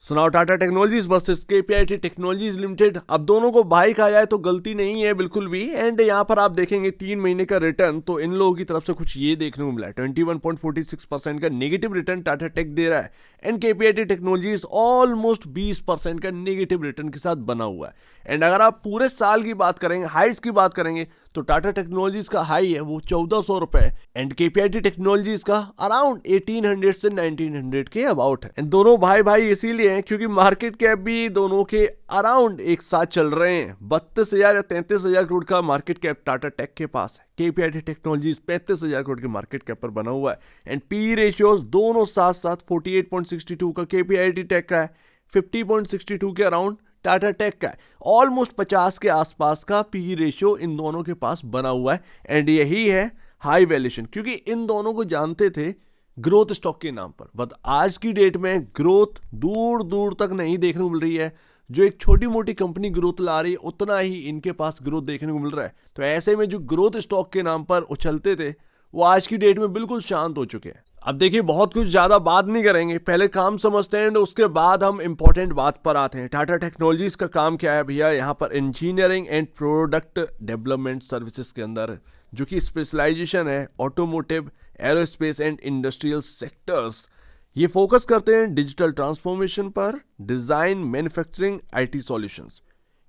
सुनाओ Tata technologies versus KPIT technologies limited. अब दोनों को भाई कहा जाए तो गलती नहीं है बिल्कुल भी। एंड यहाँ पर आप देखेंगे 3 महीने का रिटर्न तो इन लोगों की तरफ से कुछ ये देखने को मिला है, 21.46% का नेगेटिव रिटर्न टाटा टेक दे रहा है। एंड केपीआईटी टेक्नोलॉजीज ऑलमोस्ट 20% का नेगेटिव रिटर्न के साथ बना हुआ है। एंड अगर आप पूरे साल की बात करेंगे, हाइस की बात करेंगे, तो टाटा टेक्नोलॉजीज का हाई है वो 1400 रुपए एंड केपीआईटी टेक्नोलॉजीज का अराउंड 1800 से 1900 के अबाउट है। एंड दोनों भाई भाई इसीलिए हैं क्योंकि मार्केट कैप भी दोनों के अराउंड एक साथ चल रहे हैं। 32,000 या 33,000 करोड़ का मार्केट कैप टाटा टेक के पास है, केपीआईटी टेक्नोलॉजीज 35,000 करोड़ के मार्केट कैप पर बना हुआ है। एंड पी रेशियोज दोनों साथ साथ 48.62 का केपीआईटी टेक का है, 50.62 के अराउंड टाटा टेक का है। ऑलमोस्ट 50 के आसपास का पी रेशियो इन दोनों के पास बना हुआ है। एंड यही है हाई वैल्यूएशन, क्योंकि इन दोनों को जानते थे ग्रोथ स्टॉक के नाम पर। बट आज की डेट में ग्रोथ दूर दूर तक नहीं देखने को मिल रही है। जो एक छोटी मोटी कंपनी ग्रोथ ला रही है उतना ही इनके पास ग्रोथ देखने को मिल रहा है। तो ऐसे में जो ग्रोथ स्टॉक के नाम पर उछलते थे वो आज की डेट में बिल्कुल शांत हो चुके हैं। अब देखिए बहुत कुछ ज्यादा बात नहीं करेंगे, पहले काम समझते हैं उसके बाद हम इंपॉर्टेंट बात पर आते हैं। टाटा टेक्नोलॉजीज का काम क्या है भैया? यहाँ पर engineering and product development services के अंदर जो कि स्पेशलाइजेशन है automotive, aerospace and industrial sectors. ये फोकस करते हैं डिजिटल ट्रांसफॉर्मेशन पर, design, manufacturing, IT solutions.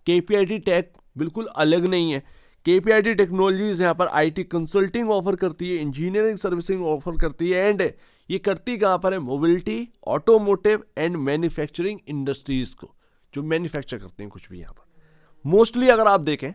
KPIT tech बिल्कुल अलग नहीं है। केपीआईटी टेक्नोलॉजीज यहाँ पर आईटी कंसल्टिंग ऑफर करती है, इंजीनियरिंग सर्विसिंग ऑफर करती है। एंड ये करती कहाँ पर है? Mobility, automotive and manufacturing industries को, जो मैन्युफैक्चर करते हैं कुछ भी। यहाँ पर मोस्टली अगर आप देखें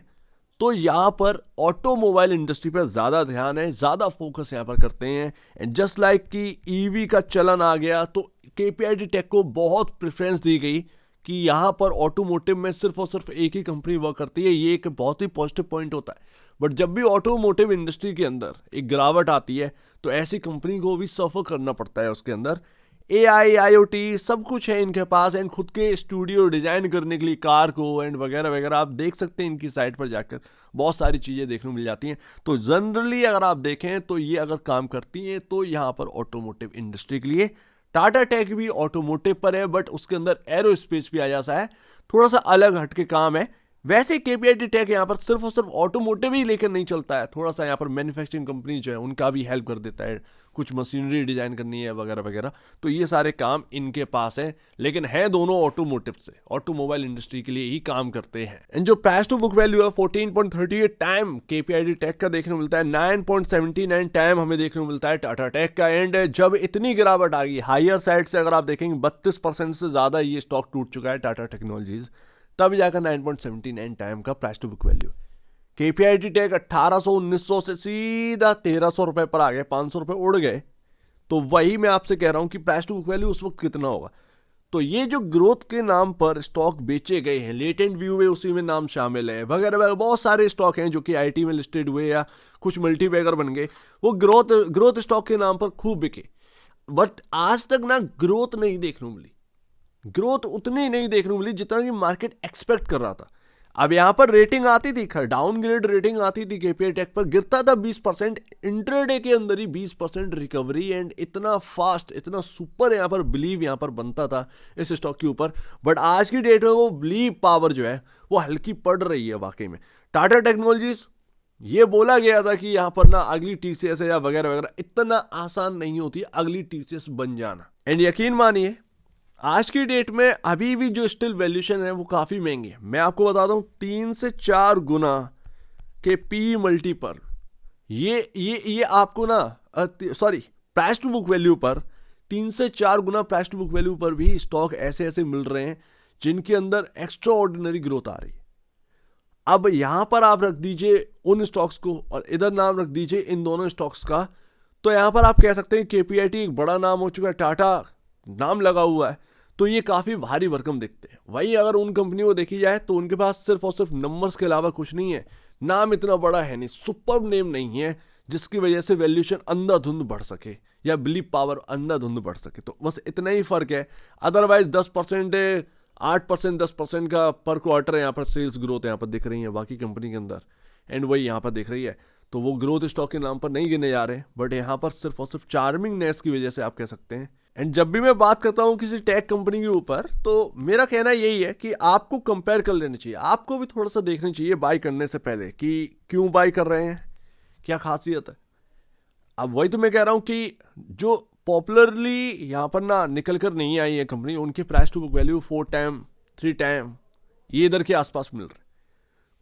तो यहाँ पर ऑटोमोबाइल इंडस्ट्री पर ज्यादा ध्यान है, ज्यादा फोकस यहाँ पर करते हैं। एंड जस्ट लाइक कि ईवी का चलन आ गया तो केपीआईटी टेक को बहुत प्रेफरेंस दी गई कि यहाँ पर ऑटोमोटिव में सिर्फ और सिर्फ एक ही कंपनी वर्क करती है। ये एक बहुत ही पॉजिटिव पॉइंट होता है। बट जब भी ऑटोमोटिव इंडस्ट्री के अंदर एक गिरावट आती है तो ऐसी कंपनी को भी सफर करना पड़ता है। उसके अंदर एआई, आईओटी सब कुछ है इनके पास। एंड खुद के स्टूडियो डिजाइन करने के लिए कार को एंड वगैरह वगैरह आप देख सकते हैं इनकी साइट पर जाकर, बहुत सारी चीजें देखने को मिल जाती हैं। तो जनरली अगर आप देखें तो ये अगर काम करती हैं तो यहाँ पर ऑटोमोटिव इंडस्ट्री के लिए टाटा टेक भी ऑटोमोटिव पर है, बट उसके अंदर एरोस्पेस भी आ जाता है, थोड़ा सा अलग हटके काम है। वैसे केपीआईटी टेक यहाँ पर सिर्फ और सिर्फ ऑटोमोटिव ही लेकर नहीं चलता है, थोड़ा सा यहाँ पर मैन्युफैक्चरिंग कंपनी जो है उनका भी हेल्प कर देता है, कुछ मशीनरी डिजाइन करनी है वगैरह वगैरह। तो ये सारे काम इनके पास है, लेकिन है दोनों ऑटोमोटिव से, ऑटोमोबाइल इंडस्ट्री के लिए ही काम करते हैं। एंड जो प्राइस टू बुक वैल्यू है 14.38 टाइम केपीआईटी टेक का देखने को मिलता है, 9.79 टाइम हमें देखने को मिलता है टाटा टेक का। एंड जब इतनी गिरावट आ गई हायर साइड से, अगर आप देखेंगे 32% से ज्यादा ये स्टॉक टूट चुका है टाटा टेक्नोलॉजीज, तब जाकर 9.79 टाइम का price to book value. KPIT tech 1800-1900 से सीधा 1300 रुपए पर आ गए, 500 रुपए उड़ गए। तो वही मैं आपसे कह रहा हूं कि प्राइस टू बुक वैल्यू उस वक्त कितना होगा। तो ये जो ग्रोथ के नाम पर स्टॉक बेचे गए हैं, लेटेंट व्यू में उसी में नाम शामिल है वगैरह वगैरह, बहुत सारे स्टॉक हैं जो कि आईटी में लिस्टेड हुए या कुछ मल्टीबैगर बन गए, वो ग्रोथ स्टॉक के नाम पर खूब बिके। बट आज तक ना ग्रोथ नहीं देखने को मिली, ग्रोथ उतनी नहीं देखने को मिली जितना कि मार्केट एक्सपेक्ट कर रहा था। अब यहां पर रेटिंग आती थी, डाउनग्रेड रेटिंग आती थी केपीआईटी टेक पर, गिरता था 20%, इंट्राडे के अंदर ही 20% रिकवरी। एंड इतना फास्ट, इतना सुपर यहां पर बिलीव यहां पर बनता था इस स्टॉक के ऊपर। बट आज की डेट में वो बिलीव पावर जो है वो हल्की पड़ रही है वाकई में। टाटा टेक्नोलॉजीज, ये बोला गया था कि यहां पर ना अगली टीसीएस है या वगैरह वगैरह, इतना आसान नहीं होती अगली टीसीएस बन जाना। एंड यकीन मानिए आज की डेट में अभी भी जो स्टिल वैल्यूएशन है वो काफी महंगी है। मैं आपको बताता हूं 3 से 4 गुना के पी मल्टी पर ये आपको ना प्राइस टू बुक वैल्यू पर 3 से 4 गुना प्राइस टू बुक वैल्यू पर भी स्टॉक ऐसे ऐसे मिल रहे हैं जिनके अंदर एक्स्ट्रा ऑर्डिनरी ग्रोथ आ रही है। अब यहां पर आप रख दीजिए उन स्टॉक्स को और इधर नाम रख दीजिए इन दोनों स्टॉक्स का, तो यहां पर आप कह सकते हैं केपीआईटी एक बड़ा नाम हो चुका है, टाटा नाम लगा हुआ है, तो ये काफी भारी भरकम दिखते हैं। वही अगर उन कंपनी को देखी जाए तो उनके पास सिर्फ और सिर्फ नंबर्स के अलावा कुछ नहीं है, नाम इतना बड़ा है नहीं, सुपर्ब नेम नहीं है जिसकी वजह से वैल्यूएशन अंधाधुंध बढ़ सके या बिलीव पावर अंधाधुंध बढ़ सके। तो बस इतना ही फर्क है। अदरवाइज 10%, 8%, 10% का पर क्वार्टर यहाँ पर सेल्स ग्रोथ यहाँ पर दिख रही है बाकी कंपनी के अंदर, एंड वही यहाँ पर दिख रही है। तो वो ग्रोथ स्टॉक के नाम पर नहीं गिने जा रहे, बट यहाँ पर सिर्फ और सिर्फ चार्मिंगनेस की वजह से आप कह सकते हैं एंड जब भी मैं बात करता हूँ किसी टेक कंपनी के ऊपर, तो मेरा कहना यही है कि आपको कंपेयर कर लेना चाहिए, आपको भी थोड़ा सा देखना चाहिए बाई करने से पहले कि क्यों बाई कर रहे हैं, क्या खासियत है। अब वही तो मैं कह रहा हूँ कि जो पॉपुलरली यहाँ पर ना निकल कर नहीं आई है कंपनी, उनके price to book value 4 time 3 time ये इधर के आसपास मिल रहे हैं।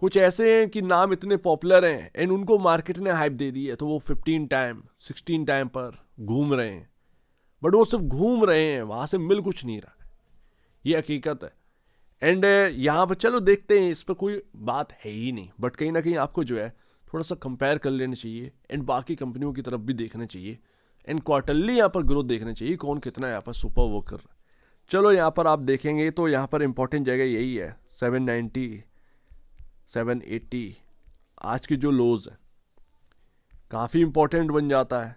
कुछ ऐसे हैं कि नाम इतने पॉपुलर हैं एंड उनको मार्केट ने हाइप दे दी है, तो वो 15 टाइम 16 टाइम पर घूम रहे हैं, बट वो सिर्फ घूम रहे हैं, वहां से मिल कुछ नहीं रहा है, ये हकीकत है। एंड यहाँ पर चलो देखते हैं, इस पर कोई बात है ही नहीं, बट कहीं ना कहीं आपको जो है थोड़ा सा कंपेयर कर लेना चाहिए एंड बाकी कंपनियों की तरफ भी देखना चाहिए एंड क्वार्टरली यहाँ पर ग्रोथ देखना चाहिए, कौन कितना यहाँ पर सुपर वर्क कर रहा है। चलो यहाँ पर आप देखेंगे तो यहाँ पर इंपॉर्टेंट जगह यही है 790 780, आज की जो लोज है काफ़ी इंपॉर्टेंट बन जाता है।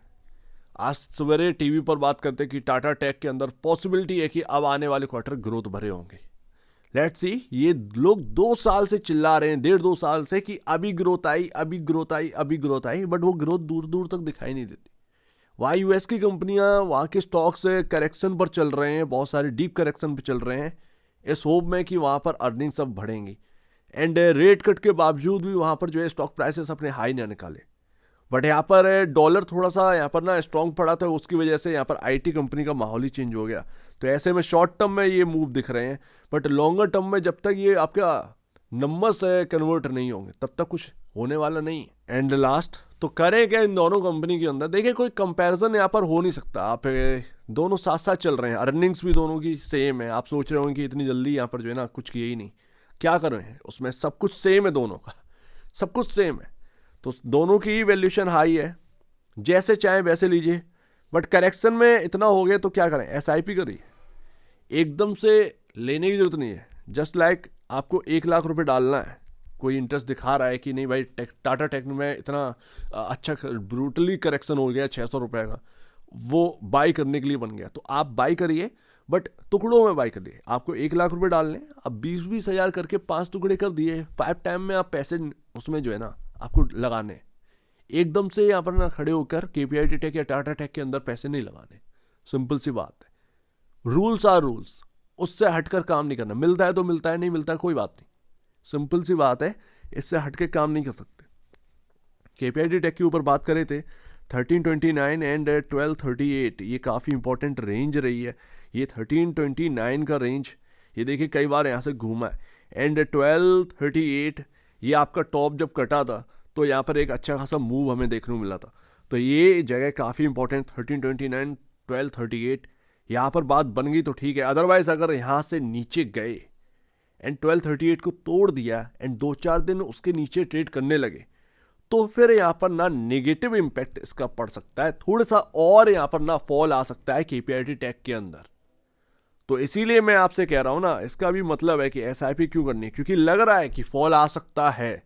आज सवेरे टीवी पर बात करते कि टाटा टेक के अंदर पॉसिबिलिटी है कि अब आने वाले क्वार्टर ग्रोथ भरे होंगे। लेट्स सी, ये लोग 2 साल से चिल्ला रहे हैं, 1.5-2 साल से कि अभी ग्रोथ आई, अभी ग्रोथ आई, अभी ग्रोथ आई, बट वो ग्रोथ दूर दूर तक दिखाई नहीं देती। वहाँ यूएस की कंपनियां वहाँ के स्टॉक्स करेक्शन पर चल रहे हैं, बहुत सारे डीप करेक्शन पर चल रहे हैं, इस होप में कि वहाँ पर अर्निंग सब बढ़ेंगी एंड रेट कट के बावजूद भी वहाँ पर जो है स्टॉक प्राइसेस अपने हाई ना निकाले। बट यहाँ पर डॉलर थोड़ा सा यहाँ पर ना स्ट्रांग पड़ा था, उसकी वजह से यहाँ पर आईटी कंपनी का माहौल ही चेंज हो गया। तो ऐसे में शॉर्ट टर्म में ये मूव दिख रहे हैं, बट लॉन्गर टर्म में जब तक ये आपका नंबर्स कन्वर्ट नहीं होंगे तब तक कुछ होने वाला नहीं। एंड लास्ट तो करें क्या इन दोनों कंपनी के अंदर, देखिए कोई कंपैरिजन यहाँ पर हो नहीं सकता। आप दोनों साथ साथ चल रहे हैं, अर्निंग्स भी दोनों की सेम है। आप सोच रहे होंगे कि इतनी जल्दी यहाँ पर जो है ना कुछ किया ही नहीं, क्या कर रहे हैं, उसमें सब कुछ सेम है, दोनों का सब कुछ सेम है। तो दोनों की वैल्यूएशन हाई है, जैसे चाहे वैसे लीजिए, बट करेक्शन में इतना हो गया तो क्या करें, एसआईपी करिए, एकदम से लेने की जरूरत नहीं है। जस्ट लाइक आपको 1 लाख रुपए डालना है, कोई इंटरेस्ट दिखा रहा है कि नहीं भाई टाटा टेक में इतना अच्छा ब्रूटली करेक्शन हो गया 600 रुपये का, वो बाई करने के लिए बन गया, तो आप बाई करिए, बट टुकड़ों में बाई करिए। आपको 1 लाख रुपए डालने, अब 20-20 हज़ार करके 5 टुकड़े कर दिए, 5 टाइम में आप पैसे उसमें जो है ना आपको लगाने, एकदम से यहाँ पर ना खड़े होकर केपीआईटी टेक या टाटा टेक के अंदर पैसे नहीं लगाने। सिंपल सी बात है, रूल्स आर रूल्स, उससे हटकर काम नहीं करना। मिलता है तो मिलता है, नहीं मिलता है कोई बात नहीं, सिंपल सी बात है, इससे हटके काम नहीं कर सकते। केपीआईटी टेक के ऊपर बात करे थे 1329 एंड 1238, ये काफ़ी इंपॉर्टेंट रेंज रही है। ये 1329 का रेंज, ये देखिए कई बार यहाँ से घूमा है, एंड 1238 ये आपका टॉप जब कटा था तो यहाँ पर एक अच्छा खासा मूव हमें देखने को मिला था। तो ये जगह काफ़ी इंपॉर्टेंट 1329 1238, यहाँ पर बात बन गई तो ठीक है, अदरवाइज अगर यहाँ से नीचे गए एंड 1238 को तोड़ दिया एंड 2-4 दिन उसके नीचे ट्रेड करने लगे, तो फिर यहाँ पर ना नेगेटिव इम्पैक्ट इसका पड़ सकता है, थोड़ा सा और यहाँ पर ना फॉल आ सकता है केपीआईटी टेक के अंदर। तो इसीलिए मैं आपसे कह रहा हूं ना, इसका भी मतलब है कि एसआईपी क्यों करनी है, क्योंकि लग रहा है कि फॉल आ सकता है,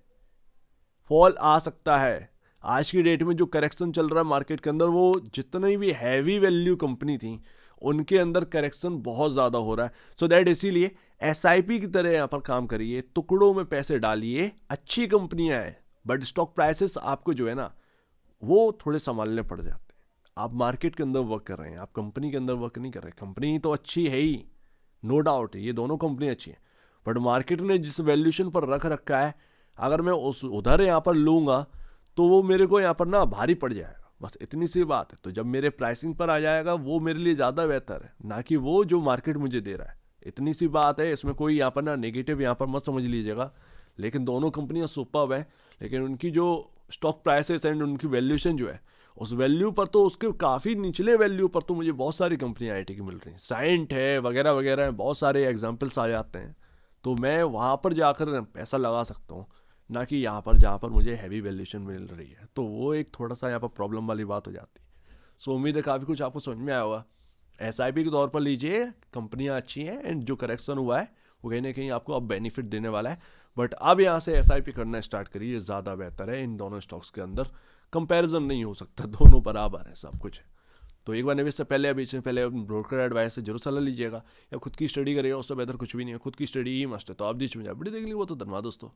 फॉल आ सकता है। आज की डेट में जो करेक्शन चल रहा है मार्केट के अंदर, वो जितनी भी हैवी वैल्यू कंपनी थी उनके अंदर करेक्शन बहुत ज़्यादा हो रहा है। सो दैट इसीलिए एसआईपी की तरह यहाँ पर काम करिए, टुकड़ों में पैसे डालिए, अच्छी कंपनियां हैं, बट स्टॉक प्राइसेस आपको जो है ना वो थोड़े संभालने पड़ जाते हैं। आप मार्केट के अंदर वर्क कर रहे हैं, आप कंपनी के अंदर वर्क नहीं कर रहे। कंपनी तो अच्छी है ही, नो डाउट, ये दोनों कंपनी अच्छी हैं, बट मार्केट ने जिस वैल्यूएशन पर रख रखा है, अगर मैं उस उधर यहाँ पर लूँगा तो वो मेरे को यहाँ पर ना भारी पड़ जाएगा, बस इतनी सी बात है। तो जब मेरे प्राइसिंग पर आ जाएगा वो मेरे लिए ज़्यादा बेहतर है, ना कि वो जो मार्केट मुझे दे रहा है। इतनी सी बात है, इसमें कोई यहाँ पर ना नेगेटिव यहाँ पर मत समझ लीजिएगा। लेकिन दोनों कंपनियाँ सुपर्ब है, लेकिन उनकी जो स्टॉक प्राइसेस एंड उनकी वैल्यूएशन जो है, उस वैल्यू पर तो, उसके काफ़ी निचले वैल्यू पर तो मुझे बहुत सारी कंपनियां आईटी की मिल रही हैं, साइंट है वगैरह वगैरह, बहुत सारे एग्जांपल्स आ जाते हैं। तो मैं वहाँ पर जाकर पैसा लगा सकता हूँ, ना कि यहाँ पर जहाँ पर मुझे हैवी वैल्यूएशन मिल रही है। तो वो एक थोड़ा सा यहाँ पर प्रॉब्लम वाली बात हो जाती है। सो उम्मीद है काफ़ी कुछ आपको समझ में आया होगा। एसआईपी के तौर पर लीजिए, कंपनियाँ अच्छी हैं एंड जो करेक्शन हुआ है वो कहीं ना कहीं आपको अब बेनिफिट देने वाला है। बट अब यहाँ से एसआईपी करना स्टार्ट करिए, ज़्यादा बेहतर है। इन दोनों स्टॉक्स के अंदर कंपैरिजन नहीं हो सकता, दोनों बराबर है, सब कुछ है। तो एक बार निवेश से पहले, अभी से पहले ब्रोकर एडवाइस से जरूर सलाह लीजिएगा, या खुद की स्टडी करिएगा, उससे बेहतर कुछ भी नहीं है। खुद की स्टडी ही मस्ट है। तो आप बीच में वीडियो देख लीजिए, वो तो धन्यवाद दोस्तों।